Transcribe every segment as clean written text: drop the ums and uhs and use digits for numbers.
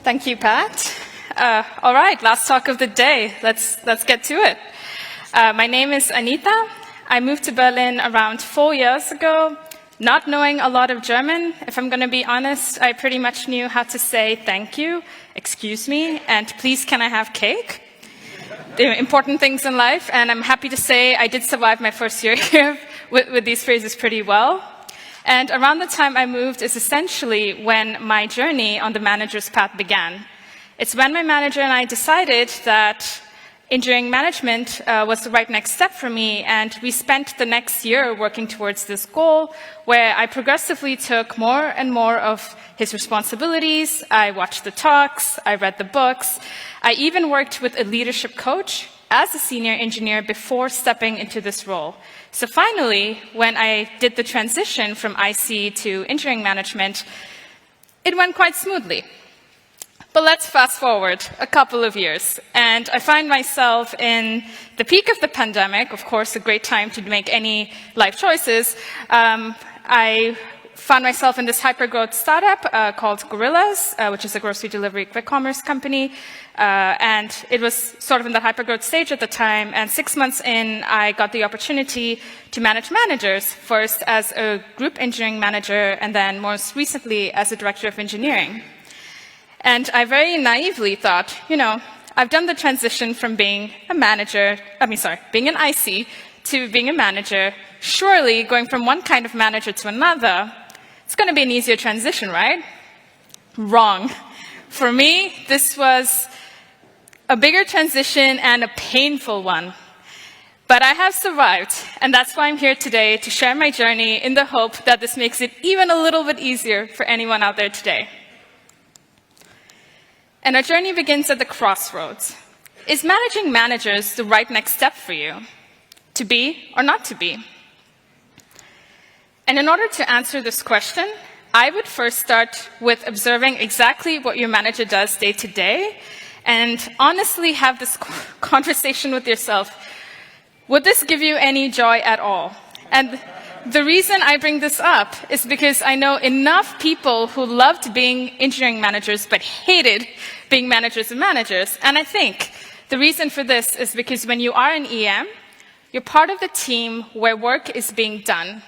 Thank you, Pat. All right, last talk of the day. Let's get to it. My name is Anita. I moved to Berlin around 4 years ago. Not knowing a lot of German, if I'm going to be honest, I pretty much knew how to say thank you, excuse me, and please can I have cake? The important things in life, and I'm happy to say I did survive my first year here with these phrases pretty well. And around the time I moved is essentially when my journey on the manager's path began. It's when my manager and I decided that engineering management was the right next step for me, and we spent the next year working towards this goal where I progressively took more and more of his responsibilities. I watched the talks, I read the books, I even worked with a leadership coach as a senior engineer before stepping into this role. So finally, when I did the transition from IC to engineering management, it went quite smoothly. But let's fast forward a couple of years, and I find myself in the peak of the pandemic, of course, a great time to make any life choices. I found myself in this hyper-growth startup called Gorillas, which is a grocery delivery quick commerce company, and it was sort of in the hyper-growth stage at the time, and 6 months in, I got the opportunity to manage managers, first as a group engineering manager, and then most recently as a director of engineering. And I very naively thought, I've done the transition from being a manager, being an IC to being a manager. Surely going from one kind of manager to another, it's going to be an easier transition, right? Wrong. For me, this was a bigger transition and a painful one. But I have survived, and that's why I'm here today to share my journey in the hope that this makes it even a little bit easier for anyone out there today. And our journey begins at the crossroads. Is managing managers the right next step for you? To be or not to be? And in order to answer this question, I would first start with observing exactly what your manager does day to day, and honestly have this conversation with yourself. Would this give you any joy at all? And the reason I bring this up is because I know enough people who loved being engineering managers but hated being managers of managers. And I think the reason for this is because when you are an EM, you're part of the team where work is being done.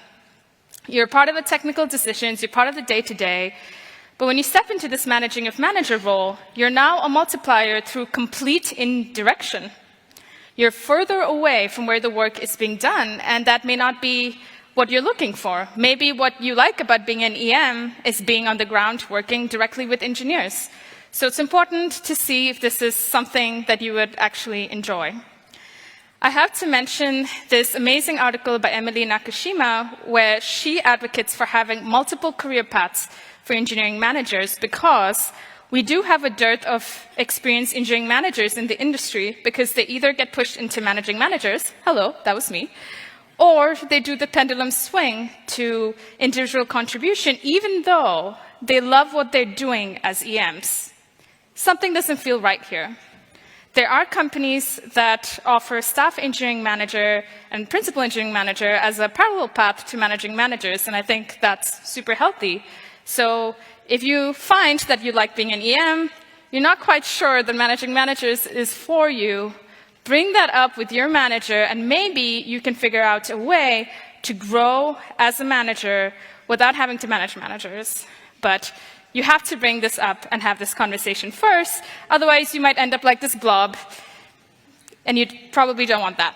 You're part of the technical decisions, you're part of the day-to-day. But when you step into this managing of manager role, you're now a multiplier through complete indirection. You're further away from where the work is being done, and that may not be what you're looking for. Maybe what you like about being an EM is being on the ground working directly with engineers. So it's important to see if this is something that you would actually enjoy. I have to mention this amazing article by Emily Nakashima, where she advocates for having multiple career paths for engineering managers, because we do have a dearth of experienced engineering managers in the industry, because they either get pushed into managing managers, hello, that was me, or they do the pendulum swing to individual contribution, even though they love what they're doing as EMs. Something doesn't feel right here. There are companies that offer staff engineering manager and principal engineering manager as a parallel path to managing managers, and I think that's super healthy. So if you find that you like being an EM, you're not quite sure that managing managers is for you, bring that up with your manager, and maybe you can figure out a way to grow as a manager without having to manage managers. But you have to bring this up and have this conversation first, otherwise you might end up like this blob, and you probably don't want that.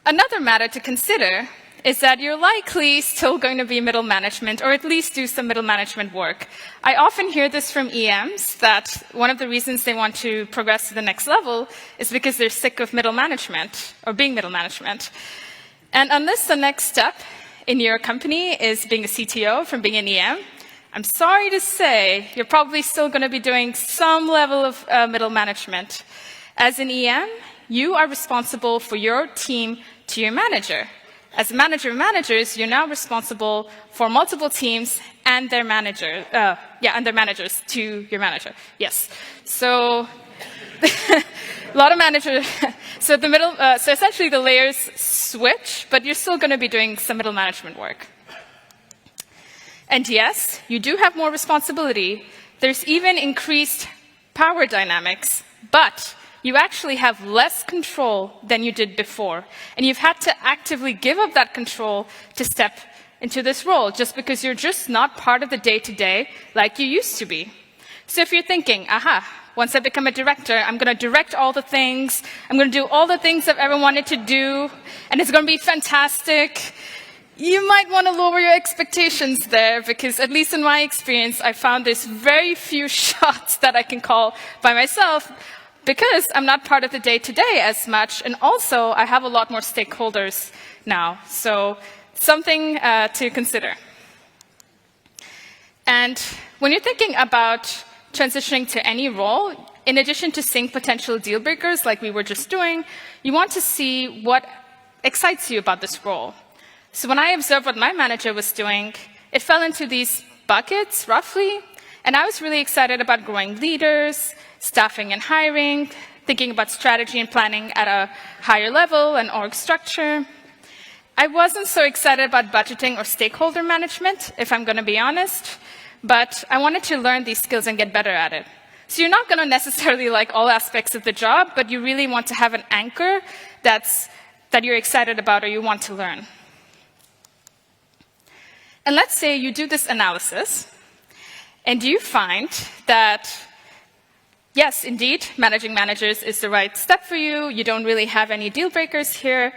Another matter to consider is that you're likely still going to be middle management, or at least do some middle management work. I often hear this from EMs, that one of the reasons they want to progress to the next level is because they're sick of middle management, or being middle management. And unless the next step in your company is being a CTO from being an EM, I'm sorry to say you're probably still going to be doing some level of middle management. As an EM, you are responsible for your team to your manager. As a manager of managers, you're now responsible for multiple teams and their managers to your manager. Yes. So a lot of managers. So essentially the layers switch, but you're still going to be doing some middle management work. And yes, you do have more responsibility. There's even increased power dynamics, but you actually have less control than you did before. And you've had to actively give up that control to step into this role, just because you're just not part of the day-to-day like you used to be. So if you're thinking, aha, once I become a director, I'm going to direct all the things, I'm going to do all the things I've ever wanted to do, and it's going to be fantastic, you might want to lower your expectations there, because at least in my experience, I found there's very few shots that I can call by myself, because I'm not part of the day-to-day as much, and also I have a lot more stakeholders now. So something to consider. And when you're thinking about transitioning to any role, in addition to seeing potential deal breakers like we were just doing, you want to see what excites you about this role. So when I observed what my manager was doing, it fell into these buckets, roughly, and I was really excited about growing leaders, staffing and hiring, thinking about strategy and planning at a higher level and org structure. I wasn't so excited about budgeting or stakeholder management, if I'm going to be honest, but I wanted to learn these skills and get better at it. So you're not going to necessarily like all aspects of the job, but you really want to have an anchor that you're excited about or you want to learn. And let's say you do this analysis, and you find that, yes, indeed, managing managers is the right step for you. You don't really have any deal breakers here.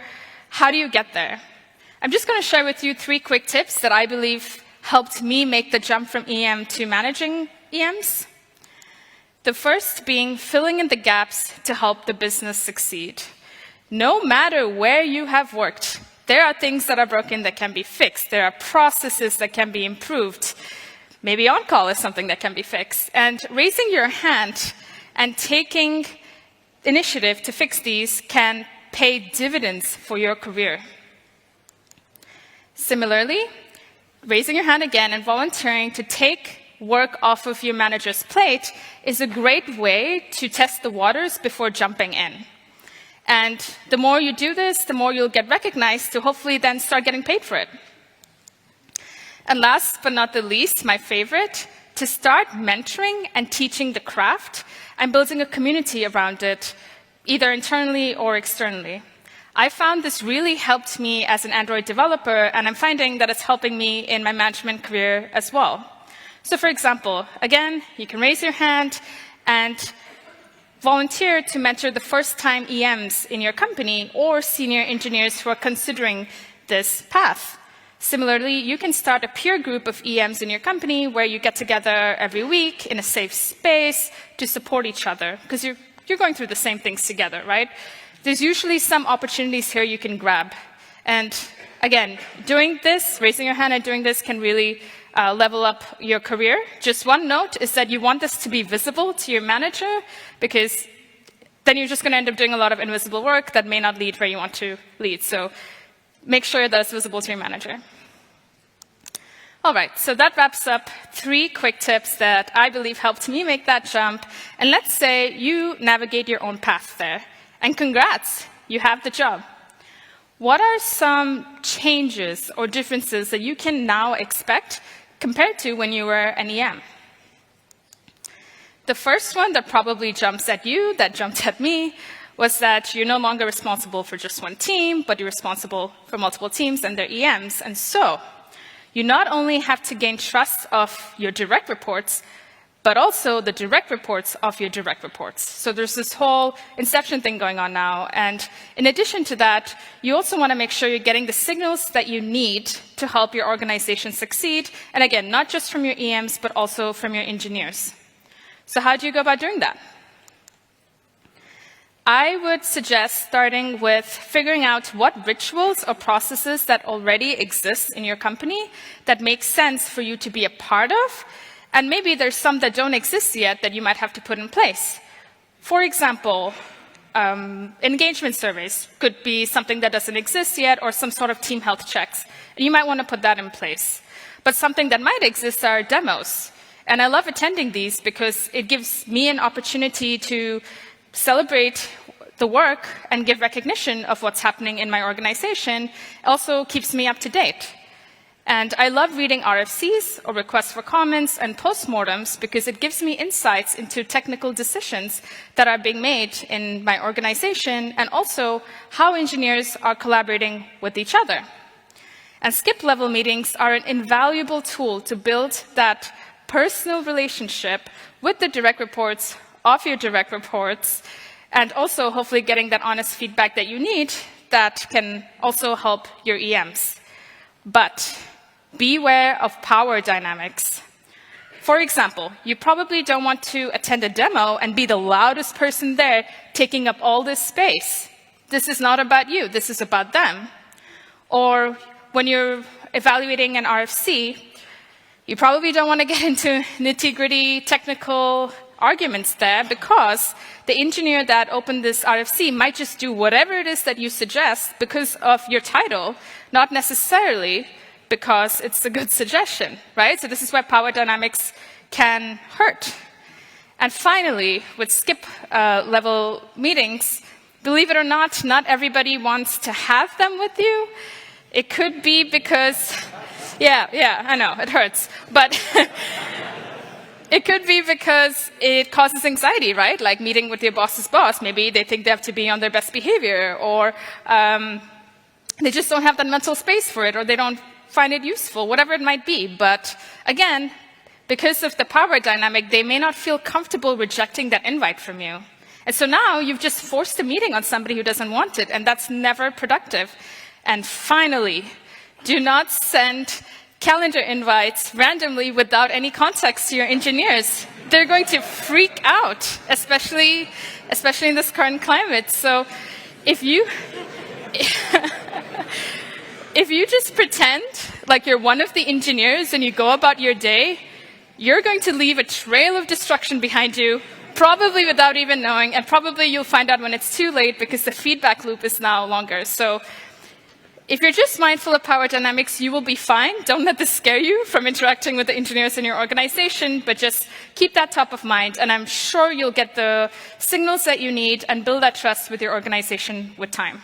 How do you get there? I'm just going to share with you 3 quick tips that I believe helped me make the jump from EM to managing EMs. The first being filling in the gaps to help the business succeed. No matter where you have worked, there are things that are broken that can be fixed. There are processes that can be improved. Maybe on-call is something that can be fixed. And raising your hand and taking initiative to fix these can pay dividends for your career. Similarly, raising your hand again and volunteering to take work off of your manager's plate is a great way to test the waters before jumping in. And the more you do this, the more you'll get recognized to hopefully then start getting paid for it. And last but not the least, my favorite, to start mentoring and teaching the craft and building a community around it, either internally or externally. I found this really helped me as an Android developer, and I'm finding that it's helping me in my management career as well. So for example, again, you can raise your hand and volunteer to mentor the first-time EMs in your company or senior engineers who are considering this path. Similarly, you can start a peer group of EMs in your company where you get together every week in a safe space to support each other, because you're going through the same things together, right? There's usually some opportunities here you can grab. And again, doing this, raising your hand and doing this can really level up your career. Just one note is that you want this to be visible to your manager, because then you're just going to end up doing a lot of invisible work that may not lead where you want to lead. So make sure that it's visible to your manager. All right, so that wraps up 3 quick tips that I believe helped me make that jump. And let's say you navigate your own path there. And congrats, you have the job. What are some changes or differences that you can now expect compared to when you were an EM? The first one that probably jumps at you, that jumped at me, was that you're no longer responsible for just one team, but you're responsible for multiple teams and their EMs. And so you not only have to gain trust of your direct reports, but also the direct reports of your direct reports. So there's this whole inception thing going on now. And in addition to that, you also want to make sure you're getting the signals that you need to help your organization succeed. And again, not just from your EMs, but also from your engineers. So how do you go about doing that? I would suggest starting with figuring out what rituals or processes that already exist in your company that make sense for you to be a part of. And maybe there's some that don't exist yet that you might have to put in place. For example, engagement surveys could be something that doesn't exist yet, or some sort of team health checks. And you might want to put that in place. But something that might exist are demos. And I love attending these because it gives me an opportunity to celebrate the work and give recognition of what's happening in my organization. It also keeps me up to date. And I love reading RFCs, or requests for comments, and postmortems because it gives me insights into technical decisions that are being made in my organization, and also how engineers are collaborating with each other. And skip-level meetings are an invaluable tool to build that personal relationship with the direct reports of your direct reports, and also hopefully getting that honest feedback that you need that can also help your EMs. But beware of power dynamics. For example, you probably don't want to attend a demo and be the loudest person there, taking up all this space. This is not about you, this is about them. Or when you're evaluating an RFC, you probably don't want to get into nitty-gritty technical arguments there, because the engineer that opened this RFC might just do whatever it is that you suggest because of your title, not necessarily because it's a good suggestion, right? So this is where power dynamics can hurt. And finally, with skip-level meetings, believe it or not everybody wants to have them with you. It could be because, yeah, I know, it hurts. But it could be because it causes anxiety, right? Like meeting with your boss's boss. Maybe they think they have to be on their best behavior, or they just don't have that mental space for it, or they don't find it useful, whatever it might be. But again, because of the power dynamic, they may not feel comfortable rejecting that invite from you. And so now you've just forced a meeting on somebody who doesn't want it, and that's never productive. And finally, do not send calendar invites randomly without any context to your engineers. They're going to freak out, especially in this current climate. So if you if you just pretend like you're one of the engineers and you go about your day, you're going to leave a trail of destruction behind you, probably without even knowing, and probably you'll find out when it's too late because the feedback loop is now longer. So if you're just mindful of power dynamics, you will be fine. Don't let this scare you from interacting with the engineers in your organization, but just keep that top of mind, and I'm sure you'll get the signals that you need and build that trust with your organization with time.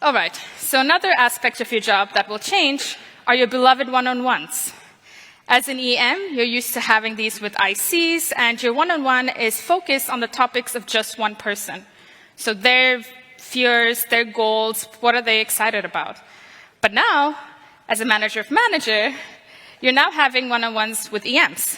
All right, so another aspect of your job that will change are your beloved one-on-ones. As an EM, you're used to having these with ICs, and your one-on-one is focused on the topics of just one person. So their fears, their goals, what are they excited about? But now, as a manager of manager, you're now having one-on-ones with EMs.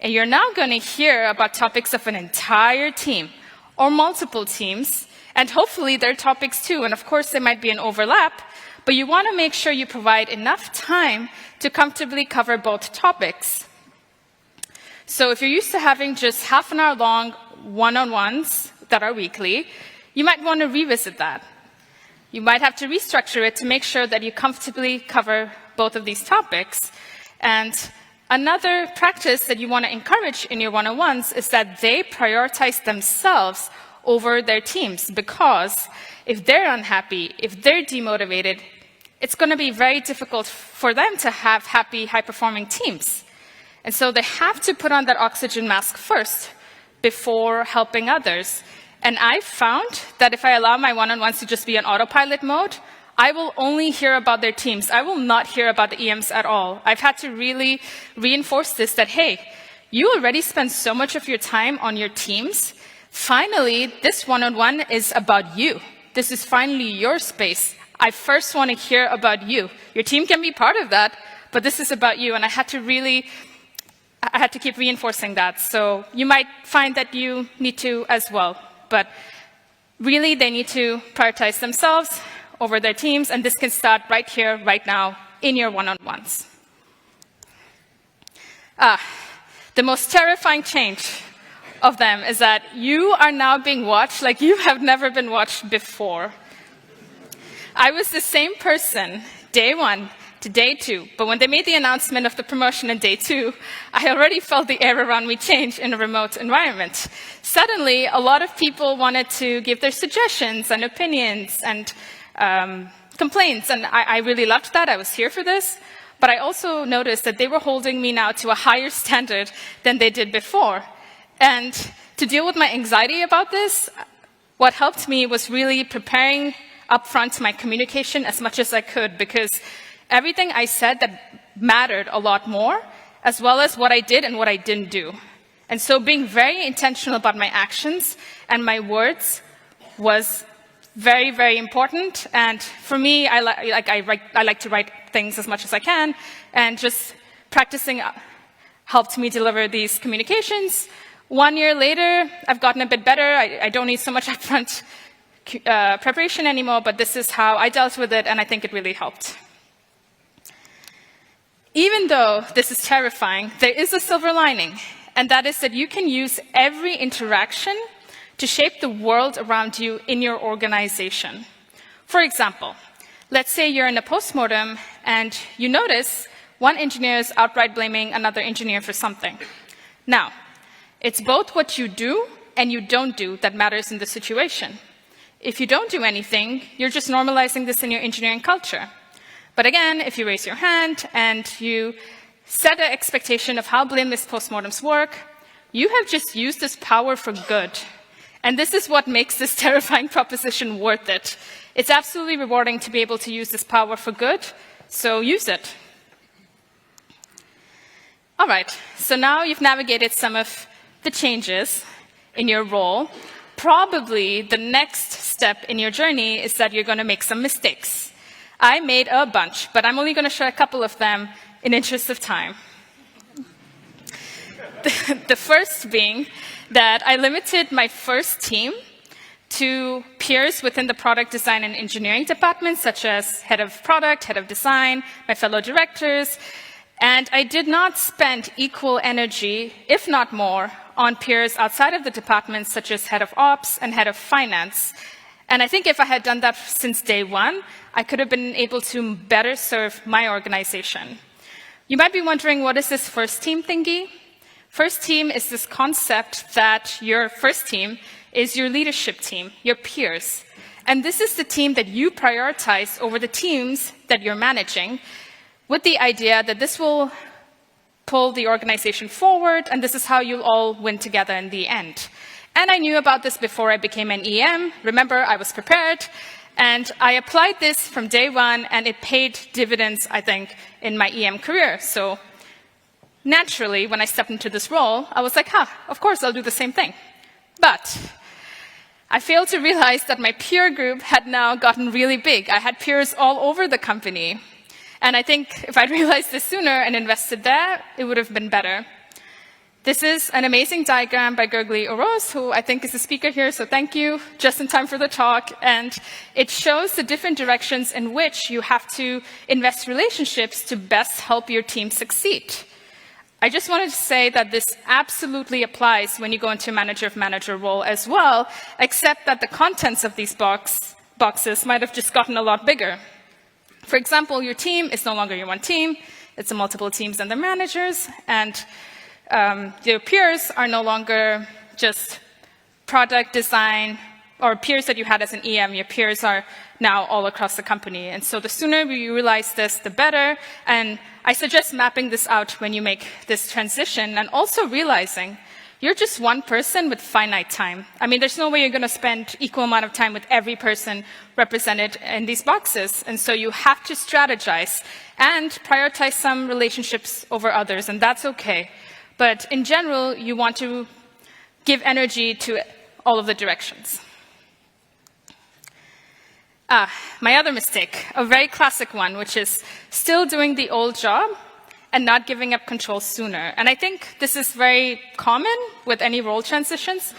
And you're now going to hear about topics of an entire team or multiple teams, and hopefully their topics too. And of course, there might be an overlap, but you want to make sure you provide enough time to comfortably cover both topics. So if you're used to having just half an hour long one-on-ones that are weekly, you might want to revisit that. You might have to restructure it to make sure that you comfortably cover both of these topics. And another practice that you want to encourage in your one-on-ones is that they prioritize themselves over their teams, because if they're unhappy, if they're demotivated, it's going to be very difficult for them to have happy, high-performing teams. And so they have to put on that oxygen mask first before helping others. And I've found that if I allow my one-on-ones to just be in autopilot mode, I will only hear about their teams. I will not hear about the EMs at all. I've had to really reinforce this, that, hey, you already spend so much of your time on your teams. Finally, this one-on-one is about you. This is finally your space. I first want to hear about you. Your team can be part of that, but this is about you. And I had to keep reinforcing that. So you might find that you need to as well. But really, they need to prioritize themselves over their teams, and this can start right here, right now, in your one-on-ones. The most terrifying change of them is that you are now being watched like you have never been watched before. I was the same person day one to day two, but when they made the announcement of the promotion in day two, I already felt the air around me change in a remote environment. Suddenly, a lot of people wanted to give their suggestions and opinions and complaints, and I really loved that. I was here for this. But I also noticed that they were holding me now to a higher standard than they did before. And to deal with my anxiety about this, what helped me was really preparing upfront my communication as much as I could, because everything I said that mattered a lot more, as well as what I did and what I didn't do. And so being very intentional about my actions and my words was very, very important. And for me, I like to write things as much as I can, and just practicing helped me deliver these communications. 1 year later, I've gotten a bit better. I don't need so much upfront preparation anymore, but this is how I dealt with it, and I think it really helped. Even though this is terrifying, there is a silver lining, and that is that you can use every interaction to shape the world around you in your organization. For example, let's say you're in a postmortem and you notice one engineer is outright blaming another engineer for something. Now, it's both what you do and you don't do that matters in the situation. If you don't do anything, you're just normalizing this in your engineering culture. But again, if you raise your hand and you set an expectation of how blameless postmortems work, you have just used this power for good. And this is what makes this terrifying proposition worth it. It's absolutely rewarding to be able to use this power for good, so use it. All right, so now you've navigated some of the changes in your role. Probably the next step in your journey is that you're going to make some mistakes. I made a bunch, but I'm only going to share a couple of them in interest of time. The first being that I limited my first team to peers within the product design and engineering departments, such as head of product, head of design, my fellow directors, and I did not spend equal energy, if not more, on peers outside of the departments, such as head of ops and head of finance. And I think if I had done that since day one, I could have been able to better serve my organization. You might be wondering, what is this first team thingy? First team is this concept that your first team is your leadership team, your peers. And this is the team that you prioritize over the teams that you're managing, with the idea that this will pull the organization forward, and this is how you'll all win together in the end. And I knew about this before I became an EM. Remember, I was prepared. And I applied this from day one, and it paid dividends, I think, in my EM career. So naturally, when I stepped into this role, I was like, of course, I'll do the same thing. But I failed to realize that my peer group had now gotten really big. I had peers all over the company. And I think if I'd realized this sooner and invested there, it would have been better. This is an amazing diagram by Gergely Oroz, who I think is a speaker here, so thank you, just in time for the talk. And it shows the different directions in which you have to invest relationships to best help your team succeed. I just wanted to say that this absolutely applies when you go into a manager of manager role as well, except that the contents of these boxes might have just gotten a lot bigger. For example, your team is no longer your one team, it's multiple teams and their managers, and your peers are no longer just product design or peers that you had as an EM. Your peers are now all across the company. And so the sooner you realize this, the better. And I suggest mapping this out when you make this transition, and also realizing you're just one person with finite time. I mean, there's no way you're going to spend equal amount of time with every person represented in these boxes. And so you have to strategize and prioritize some relationships over others, and that's okay. But in general, you want to give energy to all of the directions. My other mistake, a very classic one, which is still doing the old job and not giving up control sooner. And I think this is very common with any role transitions,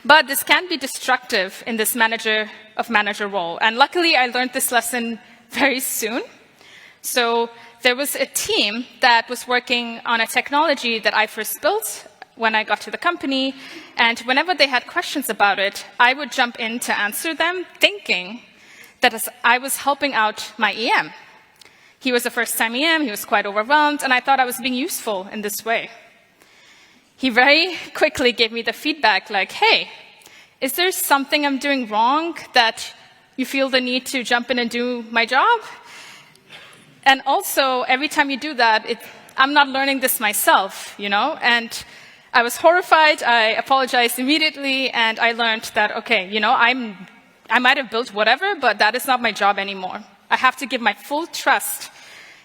but this can be destructive in this manager of manager role. And luckily, I learned this lesson very soon. So there was a team that was working on a technology that I first built when I got to the company, and whenever they had questions about it, I would jump in to answer them, thinking that I was helping out my EM. He was a first-time EM, he was quite overwhelmed, and I thought I was being useful in this way. He very quickly gave me the feedback like, hey, is there something I'm doing wrong that you feel the need to jump in and do my job? And also, every time you do that, I'm not learning this myself, you know? And I was horrified, I apologized immediately, and I learned that, okay, you know, I'm I might have built whatever, but that is not my job anymore. I have to give my full trust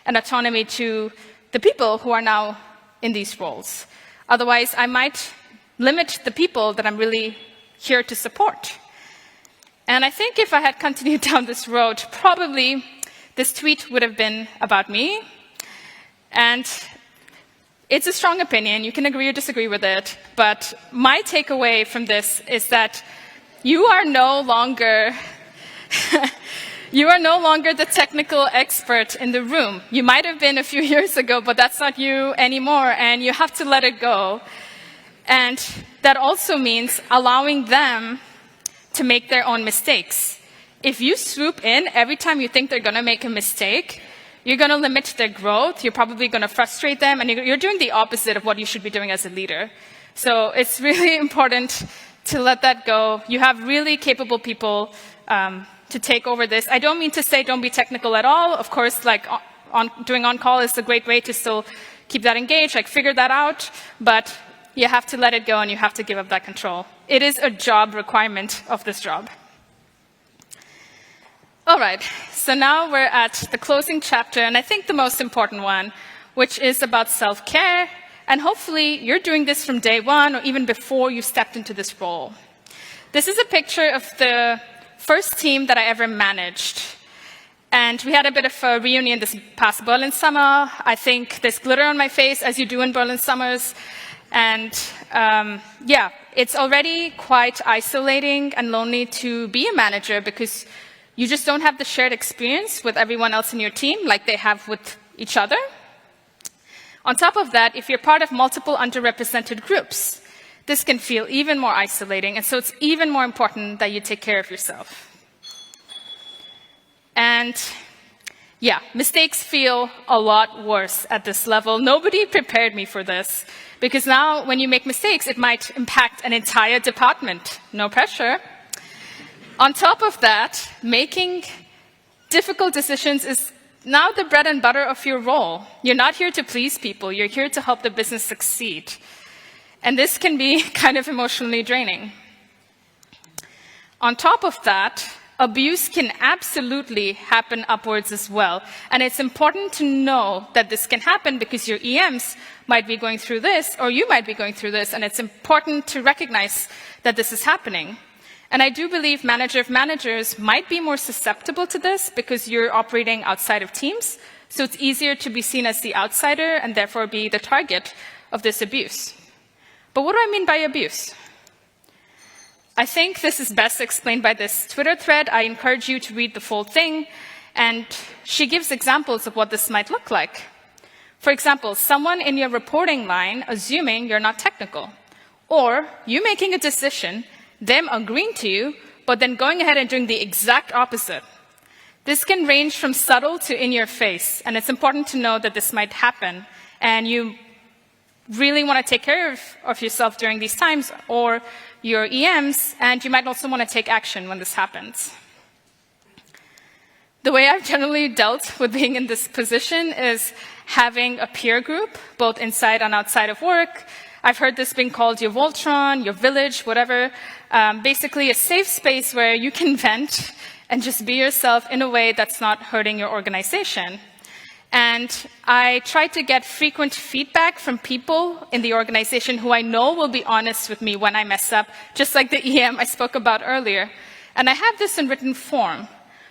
and autonomy to the people who are now in these roles. Otherwise, I might limit the people that I'm really here to support. And I think if I had continued down this road, probably this tweet would have been about me. And it's a strong opinion. You can agree or disagree with it. But my takeaway from this is that you are no longer the technical expert in the room. You might have been a few years ago, but that's not you anymore, and you have to let it go. And that also means allowing them to make their own mistakes. If you swoop in every time you think they're going to make a mistake, you're going to limit their growth, you're probably going to frustrate them, and you're doing the opposite of what you should be doing as a leader. So it's really important to let that go. You have really capable people to take over this. I don't mean to say don't be technical at all. Of course, like doing on-call is a great way to still keep that engaged, like figure that out, but you have to let it go and you have to give up that control. It is a job requirement of this job. All right, so now we're at the closing chapter, and I think the most important one, which is about self-care. And hopefully you're doing this from day one or even before you stepped into this role. This is a picture of the first team that I ever managed. And we had a bit of a reunion this past Berlin summer. I think there's glitter on my face, as you do in Berlin summers. And yeah, it's already quite isolating and lonely to be a manager because you just don't have the shared experience with everyone else in your team like they have with each other. On top of that, if you're part of multiple underrepresented groups, this can feel even more isolating, and so it's even more important that you take care of yourself. And yeah, mistakes feel a lot worse at this level. Nobody prepared me for this, because now when you make mistakes, it might impact an entire department. No pressure. On top of that, making difficult decisions is now the bread and butter of your role. You're not here to please people. You're here to help the business succeed. And this can be kind of emotionally draining. On top of that, abuse can absolutely happen upwards as well. And it's important to know that this can happen because your EMs might be going through this, or you might be going through this, and it's important to recognize that this is happening. And I do believe managers might be more susceptible to this because you're operating outside of teams, so it's easier to be seen as the outsider and therefore be the target of this abuse. But what do I mean by abuse? I think this is best explained by this Twitter thread. I encourage you to read the full thing, and she gives examples of what this might look like. For example, someone in your reporting line assuming you're not technical, or you making a decision, them agreeing to you, but then going ahead and doing the exact opposite. This can range from subtle to in your face, and it's important to know that this might happen, and you really want to take care of yourself during these times, or your EMs, and you might also want to take action when this happens. The way I've generally dealt with being in this position is having a peer group, both inside and outside of work. I've heard this being called your Voltron, your village, whatever. Basically a safe space where you can vent and just be yourself in a way that's not hurting your organization. And I try to get frequent feedback from people in the organization who I know will be honest with me when I mess up, just like the EM I spoke about earlier. And I have this in written form.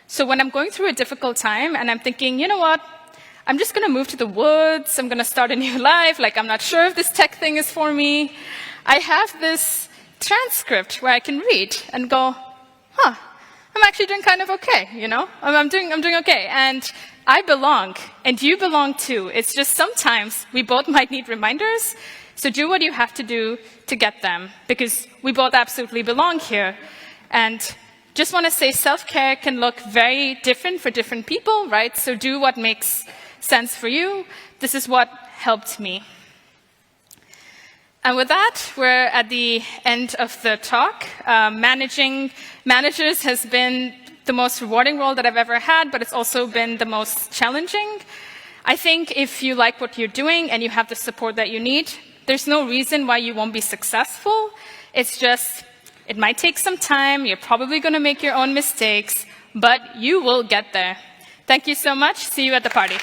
So when I'm going through a difficult time and I'm thinking, you know what, I'm just going to move to the woods, I'm going to start a new life, like I'm not sure if this tech thing is for me, I have this transcript where I can read and go, huh, I'm actually doing kind of okay, you know? I'm doing okay, and I belong, and you belong too. It's just sometimes we both might need reminders, so do what you have to do to get them, because we both absolutely belong here. And just want to say self-care can look very different for different people, right? So do what makes sense for you. This is what helped me. And with that, we're at the end of the talk. Managing managers has been the most rewarding role that I've ever had, but it's also been the most challenging. I think if you like what you're doing and you have the support that you need, there's no reason why you won't be successful. It's just It might take some time. You're probably going to make your own mistakes, but you will get there. Thank you so much. See you at the party.